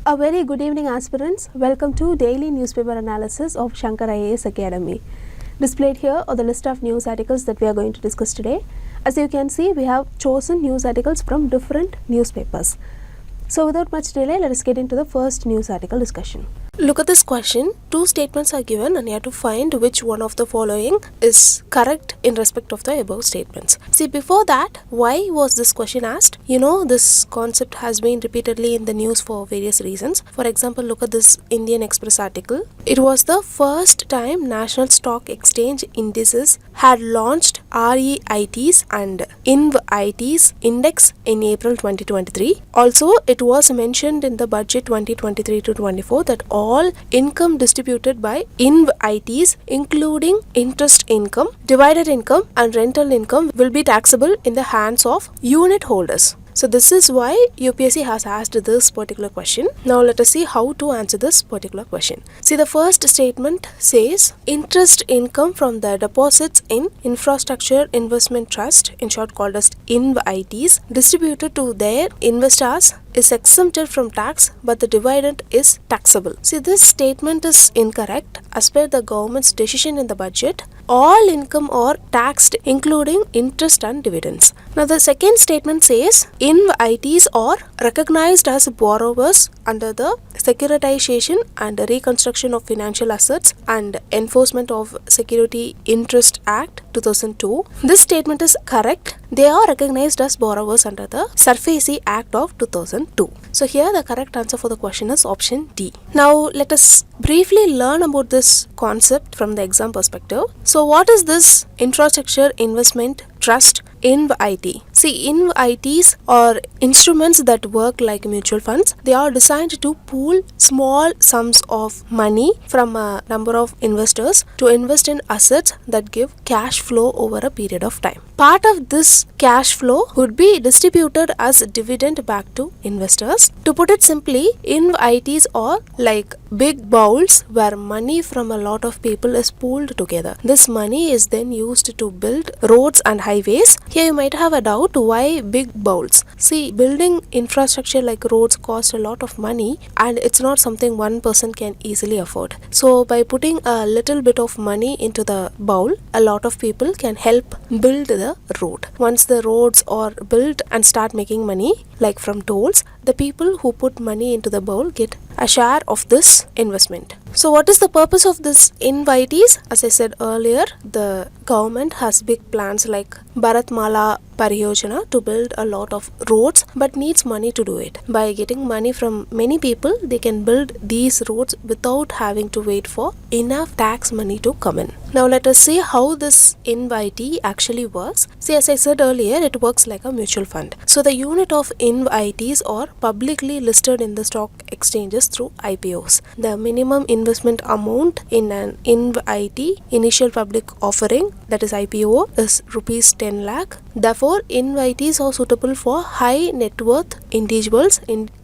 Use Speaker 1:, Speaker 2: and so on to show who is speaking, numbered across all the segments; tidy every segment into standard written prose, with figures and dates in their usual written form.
Speaker 1: A very good evening, aspirants. Welcome to daily newspaper analysis of Shankar IAS Academy. Displayed here are the list of news articles that we are going to discuss today. As you can see, we have chosen news articles from different newspapers. So without much delay, let us get into the first news article discussion. Look at this question. Two statements are given and you have to find which one of the following is correct in respect of the above statements. See, before that, why was this question asked? You know, this concept has been repeatedly in the news for various reasons. For example, look at this Indian Express article. It was the first time National Stock Exchange Indices had launched REITs and INVITs index in April 2023. Also, it was mentioned in the budget 2023 to 24 that all income distributed by INVITs, including interest income, dividend income and rental income, will be taxable in the hands of unit holders. So this is why UPSC has asked this particular question. Now let us see how to answer this particular question. See, the first statement says interest income from the deposits in Infrastructure Investment Trust, in short called as INVITs, distributed to their investors is exempted from tax, but the dividend is taxable. See, this statement is incorrect. As per the government's decision in the budget, all income are taxed, including interest and dividends. Now the second statement says INVITs are recognized as borrowers under the Securitization and Reconstruction of Financial Assets and Enforcement of Security Interest Act 2002. This statement is correct. They are recognized as borrowers under the SARFAESI Act of 2002. So here the correct answer for the question is option D. Now let us briefly learn about this concept from the exam perspective. So what is this Infrastructure Investment Trust, INVIT? See, INVITs are instruments that work like mutual funds. They are designed to pool small sums of money from a number of investors to invest in assets that give cash flow over a period of time. Part of this cash flow would be distributed as dividend back to investors. To put it simply, INVITs are like big bowls where money from a lot of people is pooled together. This money is then used to build roads and highways. Here you might have a doubt, why big bowls? See, building infrastructure like roads cost a lot of money and it's not something one person can easily afford. So by putting a little bit of money into the bowl, a lot of people can help build the road. Once the roads are built and start making money, like from tolls, the people who put money into the bowl get a share of this investment. So what is the purpose of this INVITs? As I said earlier, the government has big plans like Bharatmala Pariyojana to build a lot of roads but needs money to do it. By getting money from many people, they can build these roads without having to wait for enough tax money to come in. Now let us see how this INVIT actually works. See, as I said earlier, it works like a mutual fund. So the unit of INVITs are publicly listed in the stock exchanges through IPOs. The minimum investment amount in an INVIT initial public offering, that is IPO, is rupees 10 lakh. Therefore, INVITs are suitable for high net worth individuals,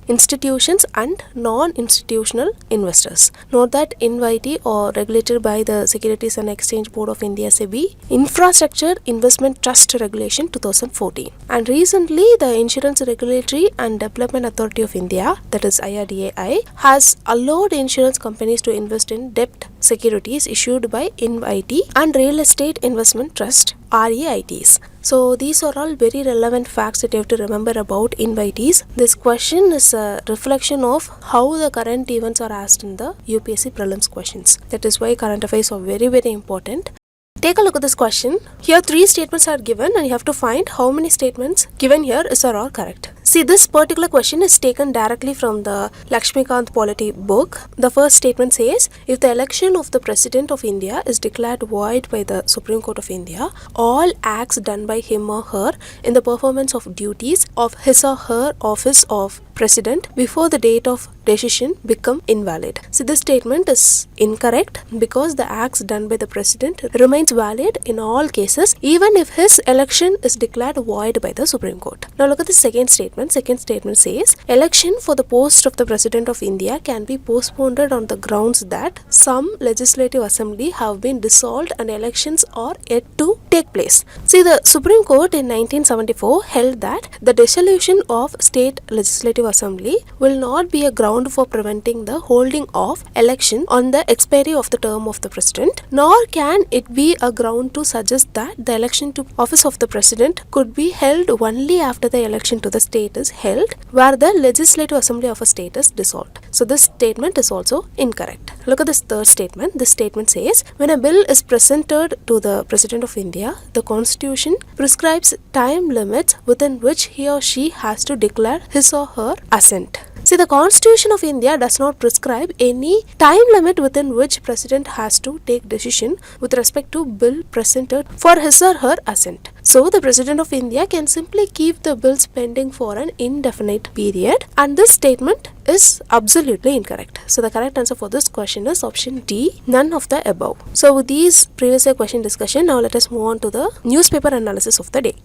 Speaker 1: institutions and non-institutional investors. Note that INVIT are regulated by the Securities and Exchange Board of India (SEBI) Infrastructure Investment Trust Regulation 2014. And recently, the Insurance Regulatory and Development Authority of India, that is IRDAI, has allowed insurance companies to invest in debt securities issued by INVIT and Real Estate Investment Trust REITs. So these are all very relevant facts that you have to remember about INVITs. This question is a reflection of how the current events are asked in the UPSC prelims questions. That is why current affairs are very, very important. Take a look at this question. Here 3 statements are given and you have to find how many statements given here are all correct. See, this particular question is taken directly from the Lakshmikant Polity book. The first statement says, if the election of the President of India is declared void by the Supreme Court of India, all acts done by him or her in the performance of duties of his or her office of President before the date of decision become invalid. So this statement is incorrect because the acts done by the President remains valid in all cases even if his election is declared void by the Supreme Court. Now look at the second statement. statement. Second statement says, election for the post of the President of India can be postponed on the grounds that some legislative assembly have been dissolved and elections are yet to take place. See, the Supreme Court in 1974 held that the dissolution of state legislative assembly will not be a ground for preventing the holding of election on the expiry of the term of the president, nor can it be a ground to suggest that the election to office of the president could be held only after the election to the state is held, where the legislative assembly of a state is dissolved. So this statement is also incorrect. Look at this third statement. This statement says, when a bill is presented to the President of India, the Constitution prescribes time limits within which he or she has to declare his or her assent. See, the Constitution of India does not prescribe any time limit within which President has to take decision with respect to bill presented for his or her assent. So, the President of India can simply keep the bills pending for an indefinite period, and this statement is absolutely incorrect. So, the correct answer for this question is option D, none of the above. So, with these previous year question discussion, now let us move on to the newspaper analysis of the day.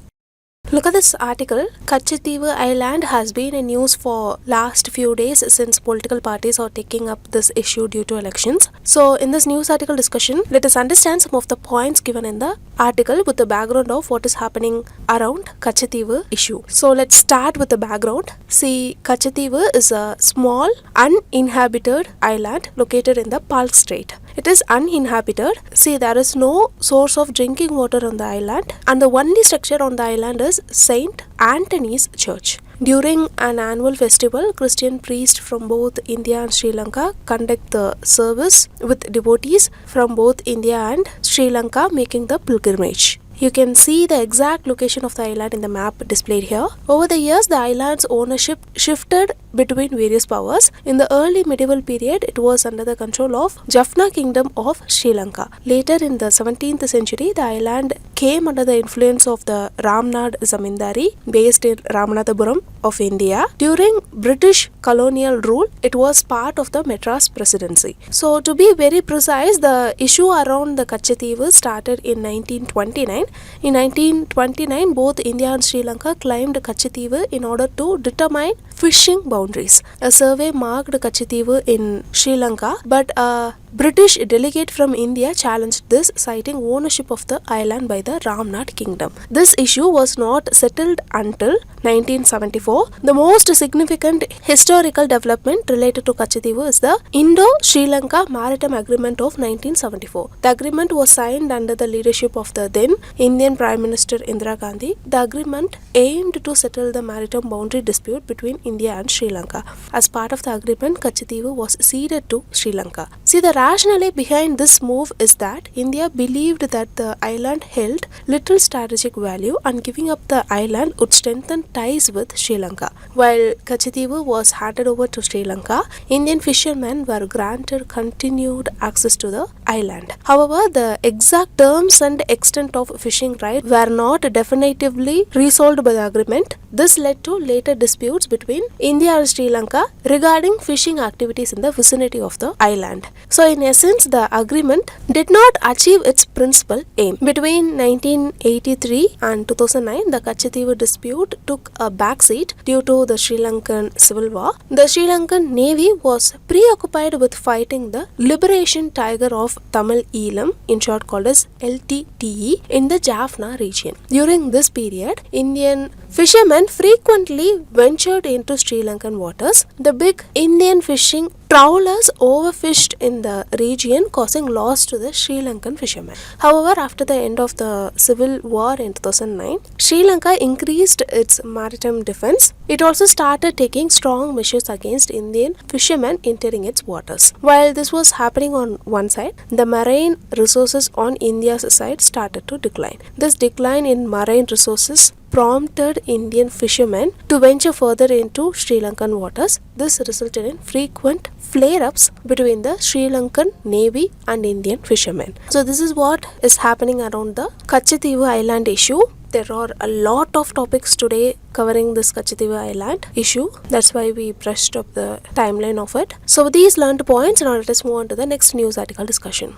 Speaker 1: Look at this article. Kachativu Island has been in news for last few days since political parties are taking up this issue due to elections. So in this news article discussion, let us understand some of the points given in the article with the background of what is happening around Kachativu issue. So let's start with the background. See, Kachativu is a small uninhabited island located in the Palk Strait. It is uninhabited. See, there is no source of drinking water on the island, and the only structure on the island is Saint Anthony's Church. During an annual festival, Christian priests from both India and Sri Lanka conduct the service with devotees from both India and Sri Lanka making the pilgrimage. You can see the exact location of the island in the map displayed here. Over the years, the island's ownership shifted between various powers. In the early medieval period, it was under the control of Jaffna Kingdom of Sri Lanka. Later in the 17th century, the island came under the influence of the Ramnad Zamindari based in Ramanathapuram of India. During British colonial rule, it was part of the Madras Presidency. So to be very precise, the issue around the Kachativu started in 1929. In 1929, both India and Sri Lanka claimed Kachativu in order to determine fishing boundaries. A survey marked Kachativu in Sri Lanka, but a British delegate from India challenged this, citing ownership of the island by the Ramnad Kingdom. This issue was not settled until 1974. The most significant historical development related to Kachativu is the Indo-Sri Lanka Maritime Agreement of 1974. The agreement was signed under the leadership of the then Indian Prime Minister Indira Gandhi. The agreement aimed to settle the maritime boundary dispute between India and Sri Lanka. As part of the agreement, Kachativu was ceded to Sri Lanka. See, the rationale behind this move is that India believed that the island held little strategic value and giving up the island would strengthen ties with Sri Lanka. While Kachativu was handed over to Sri Lanka, Indian fishermen were granted continued access to the island. However, the exact terms and extent of fishing rights were not definitively resolved by the agreement. This led to later disputes between India and Sri Lanka regarding fishing activities in the vicinity of the island. So in essence, the agreement did not achieve its principal aim. Between 1983 and 2009, the Kachativu dispute took a backseat due to the Sri Lankan civil war. The Sri Lankan Navy was preoccupied with fighting the Liberation Tiger of Tamil Eelam, in short called as LTTE, in the Jaffna region. During this period, Indian fishermen frequently ventured into Sri Lankan waters. The big Indian fishing trawlers overfished in the region, causing loss to the Sri Lankan fishermen. However, after the end of the civil war in 2009, Sri Lanka increased its maritime defense. It also started taking strong measures against Indian fishermen entering its waters. While this was happening on one side, the marine resources on India's side started to decline. This decline in marine resources prompted Indian fishermen to venture further into Sri Lankan waters. This resulted in frequent flare-ups between the Sri Lankan Navy and Indian fishermen. So this is what is happening around the Kachativu Island issue. There are a lot of topics today covering this Kachativu Island issue. That's why we brushed up the timeline of it. So with these learned points, now let us move on to the next news article discussion.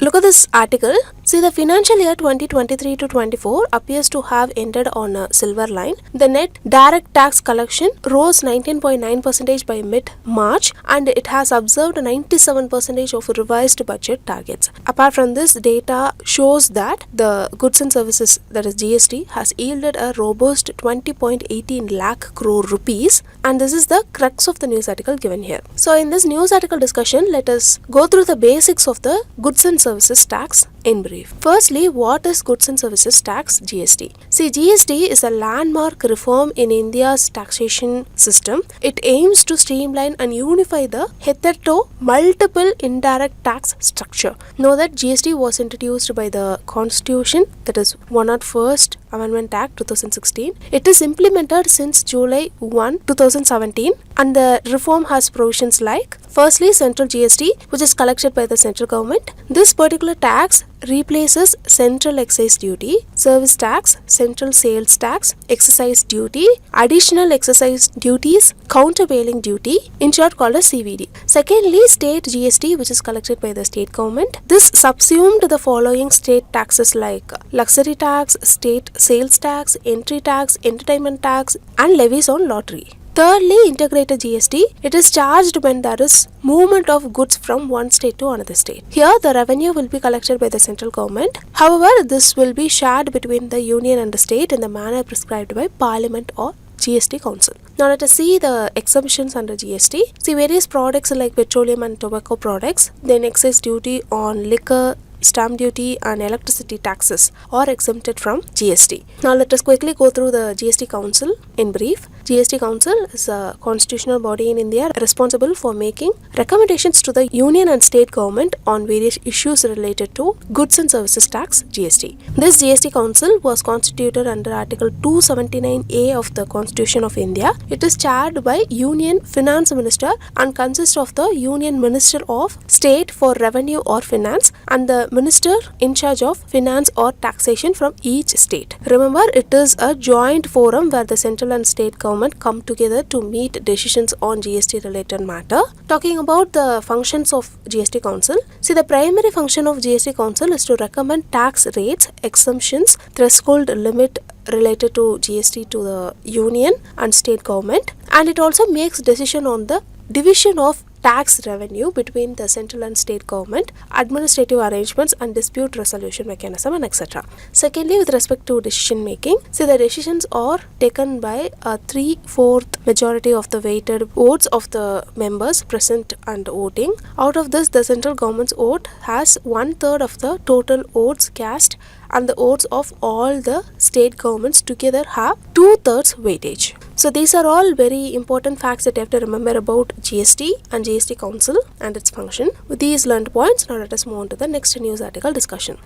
Speaker 1: Look at this article. See, the financial year 2023 to 24 appears to have ended on a silver line. The net direct tax collection rose 19.9% by mid-March, and it has observed 97% of revised budget targets. Apart from this, data shows that the goods and services, that is GST, has yielded a robust 20.18 lakh crore rupees, and this is the crux of the news article given here. So in this news article discussion, let us go through the basics of the goods and services tax in brief. Firstly, what is goods and services tax, GST? See, GST is a landmark reform in India's taxation system. It aims to streamline and unify the hitherto multiple indirect tax structure. Know that GST was introduced by the Constitution, that is 101st Amendment Act 2016. It is implemented since July 1, 2017, and the reform has provisions like, firstly, central GST, which is collected by the central government. This particular tax replaces central excise duty, service tax, central sales tax, excise duty, additional excise duties, countervailing duty, in short called as CVD. Secondly, state GST, which is collected by the state government. This subsumed the following state taxes like luxury tax, state sales tax, entry tax, entertainment tax, and levies on lottery. Thirdly, integrated GST. It is charged when there is movement of goods from one state to another state. Here, the revenue will be collected by the central government. However, this will be shared between the union and the state in the manner prescribed by Parliament or GST Council. Now let us see the exemptions under GST. See, various products like petroleum and tobacco products, then excise duty on liquor, stamp duty and electricity taxes are exempted from GST. Now let us quickly go through the GST Council in brief. GST Council is a constitutional body in India responsible for making recommendations to the union and state government on various issues related to goods and services tax, GST. This GST Council was constituted under Article 279A of the Constitution of India. It is chaired by Union Finance Minister and consists of the Union Minister of State for Revenue or Finance and the Minister in charge of finance or taxation from each state. Remember, it is a joint forum where the central and state government come together to meet decisions on GST related matter. Talking about the functions of GST Council, see, the primary function of GST Council is to recommend tax rates, exemptions, threshold limit related to GST to the union and state government, and it also makes decision on the division of tax revenue between the central and state government, administrative arrangements and dispute resolution mechanism, and etc. Secondly, with respect to decision making, see, the decisions are taken by a 3/4 majority of the weighted votes of the members present and voting. Out of this, the central government's vote has 1/3 of the total votes cast, and the votes of all the state governments together have 2/3 weightage. So these are all very important facts that you have to remember about GST and GST Council and its function. With these learned points, now let us move on to the next news article discussion.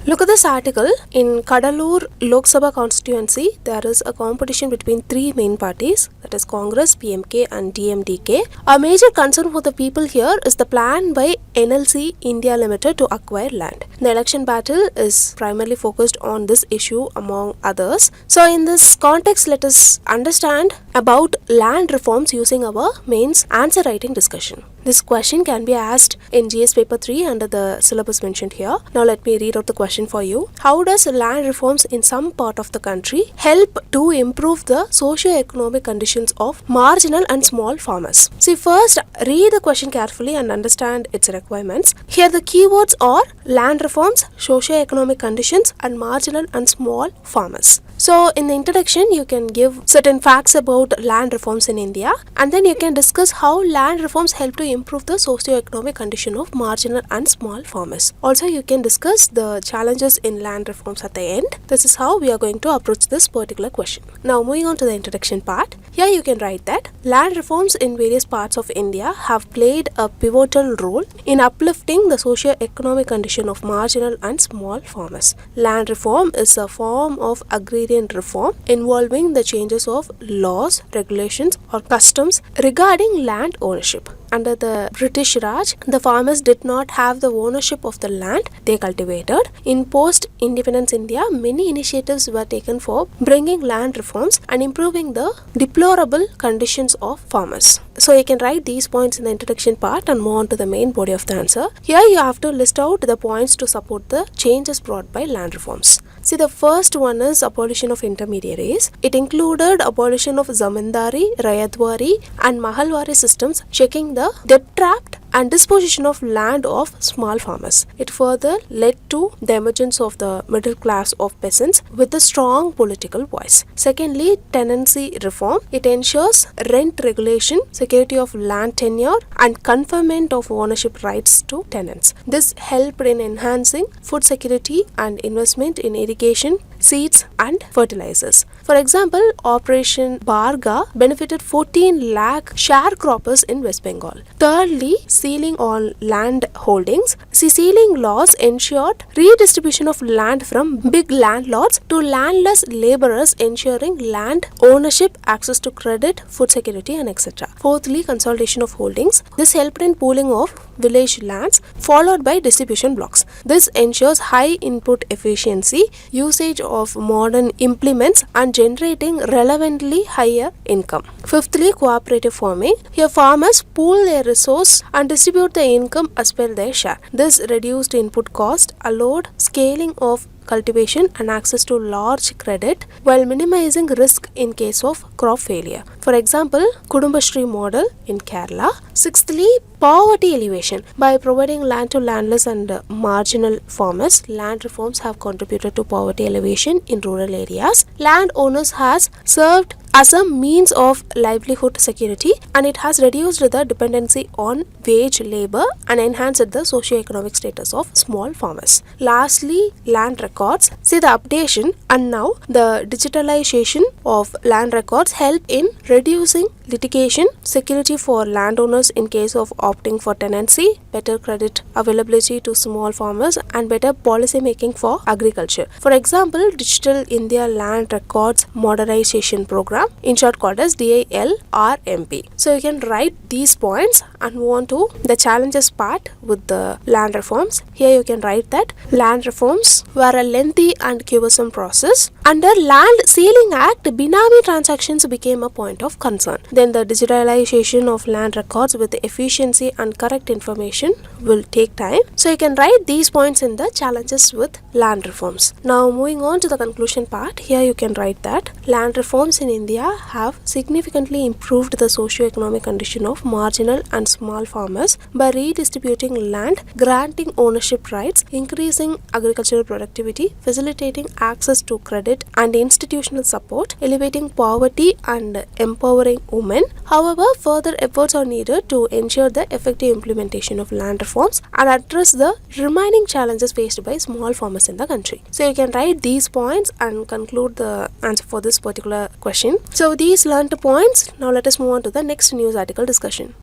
Speaker 1: Look at this article. In Kadalur Lok Sabha constituency, there is a competition between three main parties, that is Congress, PMK and DMDK. A major concern for the people here is the plan by NLC India Limited to acquire land. The election battle is primarily focused on this issue among others. So in this context, let us understand about land reforms using our mains answer writing discussion. This question can be asked in GS paper 3 under the syllabus mentioned here. Now let me read out the question for you. How does land reforms in some part of the country help to improve the socio-economic conditions of marginal and small farmers? See, first read the question carefully and understand its requirements. Here the keywords are land reforms, socio-economic conditions and marginal and small farmers. So in the introduction, you can give certain facts about land reforms in India, and then you can discuss how land reforms help to improve the socio-economic condition of marginal and small farmers. Also, you can discuss the challenges in land reforms at the end. This is how we are going to approach this particular question. Now moving on to the introduction part. Here you can write that land reforms in various parts of India have played a pivotal role in uplifting the socio-economic condition of marginal and small farmers. Land reform is a form of agrarian reform involving the changes of laws, regulations or customs regarding land ownership. under the British Raj, the farmers did not have the ownership of the land they cultivated. In post-independence India, many initiatives were taken for bringing land reforms and improving the deplorable conditions of farmers. So you can write these points in the introduction part and move on to the main body of the answer. Here you have to list out the points to support the changes brought by land reforms. See, the first one is abolition of intermediaries. It included abolition of zamindari, rayatwari and mahalwari systems, checking the debt-trapped and disposition of land of small farmers. It further led to the emergence of the middle class of peasants with a strong political voice. Secondly, tenancy reform. It ensures rent regulation, security of land tenure and conferment of ownership rights to tenants. This helped in enhancing food security and investment in irrigation, seeds and fertilizers. For example, Operation Barga benefited 14 lakh sharecroppers in West Bengal. Thirdly, ceiling on land holdings. Ceiling laws ensured redistribution of land from big landlords to landless laborers, ensuring land ownership, access to credit, food security and etc. Fourthly, consolidation of holdings. This helped in pooling of village lands followed by distribution blocks. This ensures high input efficiency, usage of modern implements and generating relevantly higher income. Fifthly, cooperative farming. Here farmers pool their resource and distribute the income as per their share. This reduced input cost, allowed scaling of cultivation and access to large credit while minimizing risk in case of crop failure. For example, Kudumbashree model in Kerala. Sixthly, poverty elevation. By providing land to landless and marginal farmers, land reforms have contributed to poverty elevation in rural areas. Landowners has served as a means of livelihood security and it has reduced the dependency on wage labor and enhanced the socio-economic status of small farmers. Lastly, land records. See, the updation and now the digitalization of land records help in reducing litigation, security for landowners in case of opting for tenancy, better credit availability to small farmers and better policy making for agriculture. For example, Digital India Land Records Modernization Program, in short called as DILRMP. So you can write these points and move on to the challenges part with the land reforms. Here you can write that land reforms were a lengthy and cumbersome process. Under Land Ceiling Act, Binami transactions became a point of concern. Then the digitalization of land records with efficiency and correct information will take time. So you can write these points in the challenges with land reforms. Now moving on to the conclusion part, here you can write that land reforms in India have significantly improved the socio-economic condition of marginal and small farmers by redistributing land, granting ownership rights, increasing agricultural productivity, facilitating access to credit and institutional support, elevating poverty and empowering women. However, further efforts are needed to ensure the effective implementation of land reforms and address the remaining challenges faced by small farmers in the country. So you can write these points and conclude the answer for this particular question. So these learned points. Now let us move on to the next news article discussion.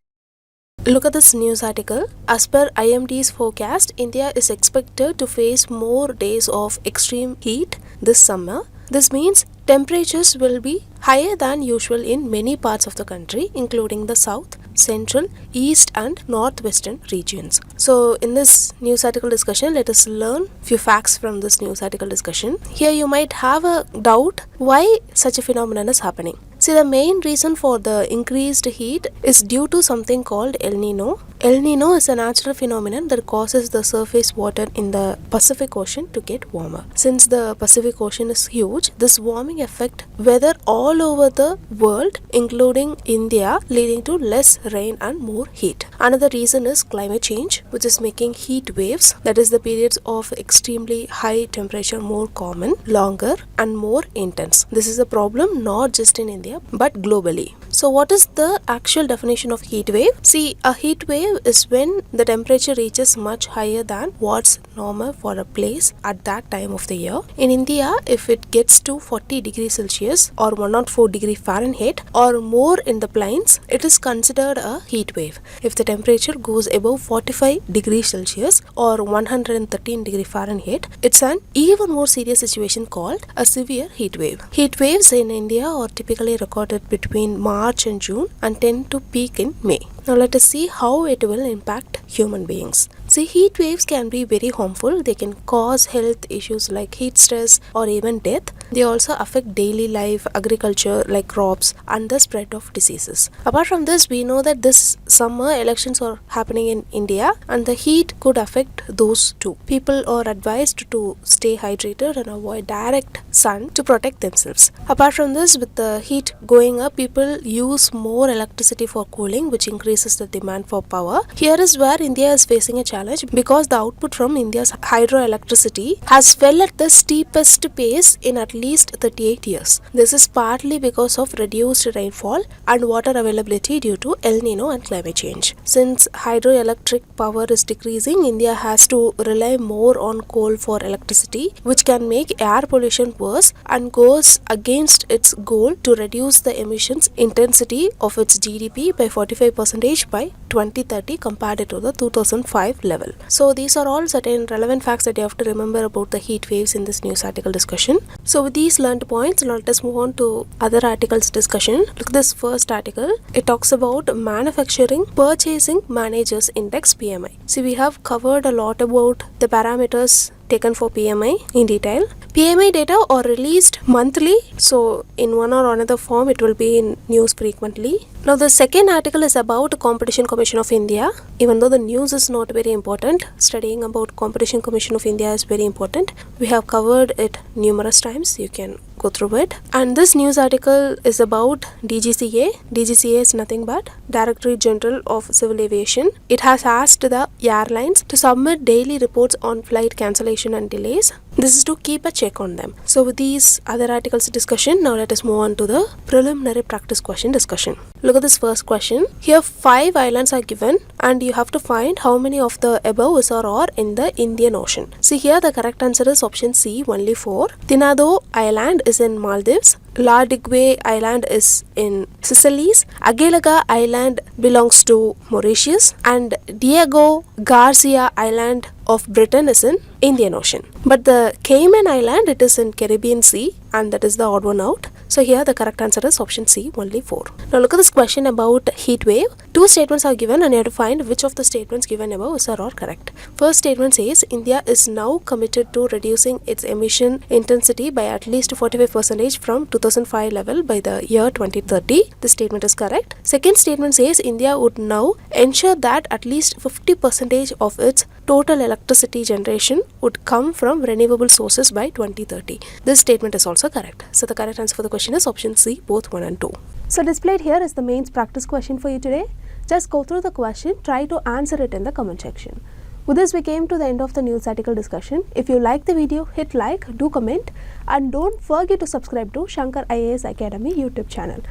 Speaker 1: Look at this news article. As per IMD's forecast, India is expected to face more days of extreme heat this summer. This means temperatures will be higher than usual in many parts of the country, including the south, central, east and northwestern regions. So in this news article discussion, let us learn few facts from this news article discussion. Here you might have a doubt why such a phenomenon is happening. See, the main reason for the increased heat is due to something called El Nino. El Nino is a natural phenomenon that causes the surface water in the Pacific Ocean to get warmer. Since the Pacific Ocean is huge, this warming affects weather all over the world, including India, leading to less rain and more heat. Another reason is climate change, which is making heat waves, that is the periods of extremely high temperature, more common, longer and more intense. This is a problem not just in India but globally. So what is the actual definition of heat wave? See, a heat wave is when the temperature reaches much higher than what's normal for a place at that time of the year. In India, if it gets to 40 degrees Celsius or 104 degrees Fahrenheit or more in the plains, it is considered a heat wave. If the temperature goes above 45 degrees Celsius or 113 degrees Fahrenheit, it's an even more serious situation called a severe heat wave. Heat waves in India are typically recorded between March and June and tend to peak in May. Now let us see how it will impact human beings. See, heat waves can be very harmful. They can cause health issues like heat stress or even death. They also affect daily life, agriculture like crops, and the spread of diseases. Apart from this, we know that this summer elections are happening in India and the heat could affect those too. People are advised to stay hydrated and avoid direct sun to protect themselves. Apart from this, with the heat going up, people use more electricity for cooling, which increases the demand for power. Here is where India is facing a challenge because the output from India's hydroelectricity has fell at the steepest pace in at least 38 years. This is partly because of reduced rainfall and water availability due to El Nino and climate change. Since hydroelectric power is decreasing, India has to rely more on coal for electricity, which can make air pollution worse and goes against its goal to reduce the emissions intensity of its GDP by 45% by 2030 compared to the 2005 level. So these are all certain relevant facts that you have to remember about the heat waves in this news article discussion. So with these learned points, now let us move on to other articles discussion. Look at this first article. It talks about Manufacturing Purchasing Managers Index PMI. See, we have covered a lot about the parameters taken for PMI in detail. PMI data are released monthly, so in one or another form it will be in news frequently. Now the second article is about Competition Commission of India. Even though the news is not very important, studying about Competition Commission of India is very important. We have covered it numerous times. You can go through it. And this news article is about DGCA. DGCA is nothing but Directorate General of Civil Aviation. It has asked the airlines to submit daily reports on flight cancellation and delays. This is to keep a check on them. So with these other articles discussion, now let us move on to the preliminary practice question discussion. Look at this first question. Here 5 islands are given and you have to find how many of the above is or are in the Indian Ocean. See, here the correct answer is option C, only 4. Tinado Island is in Maldives. La Digue Island is in Seychelles. Agelaga Island belongs to Mauritius, and Diego Garcia Island of Britain is in Indian Ocean. But the Cayman Island, it is in Caribbean Sea, and that is the odd one out. So here the correct answer is option C, only 4. Now look at this question about heat wave. 2 statements are given and you have to find which of the statements given above is or are correct. First statement says India is now committed to reducing its emission intensity by at least 45% from 2005 level by the year 2030. This statement is correct. Second statement says India would now ensure that at least 50% of its total electricity generation would come from renewable sources by 2030. This statement is also correct. So the correct answer for the question is option C, both 1 and 2. So displayed here is the mains practice question for you today. Just go through the question, try to answer it in the comment section. With this, we came to the end of the news article discussion. If you like the video, hit like, do comment, and don't forget to subscribe to Shankar IAS Academy YouTube channel.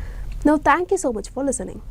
Speaker 1: Now, thank you so much for listening.